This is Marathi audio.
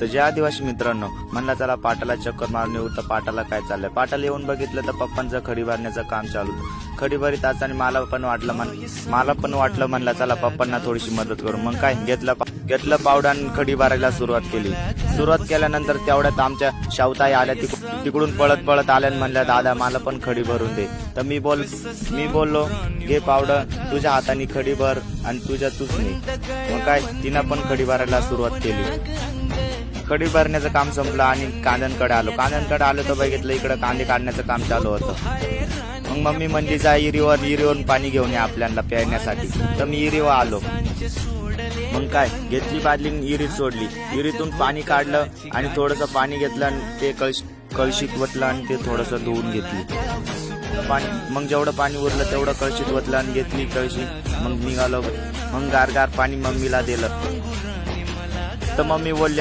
तर जे आदिवासी मित्रांनो म्हणला चला पाटाला चक्कर मारून येऊ, तर पाटाला काय चाललंय, पाटाला येऊन बघितलं तर पप्पांचं खडी भरण्याचं काम चालू. खडी भरीत असताना मला पण वाटलं म्हणला चला पप्पांना थोडीशी मदत करू. मग काय घेतलं पावडा आणि खडी भरायला सुरुवात केल्यानंतर तेवढ्यात आमच्या शावताई आल्या, तिकडून पळत आल्या आणि म्हणल्या दादा मला पण खडी भरून दे. तर मी बोललो घे पावडा, तुझ्या हाताने खडी भर आणि तूच नाही. मग काय तिनं पण खडी भरायला सुरुवात केली. खडी भरण्याचं काम संपलं आणि कांद्यांकडे आलो तर बघितलं इकडे कांदे काढण्याचं काम चालू होतं. मग मम्मी म्हणली जा इरीवरून पाणी घेऊन या आपल्याला प्यायण्यासाठी. तर मी इरीवर आलो. मग काय घेतली बादली इरीत सोडली, इरीतून पाणी काढलं आणि थोडंसं पाणी घेतलं आणि ते कळशीत वतलं आणि ते थोडंसं धुवून घेतली पाणी. मग जेवढं पाणी उरलं तेवढं कळशीत वतलं आणि घेतली कळशी. मग निघालो. मग गार पाणी मम्मीला दिलं. तर मम्मी बोलली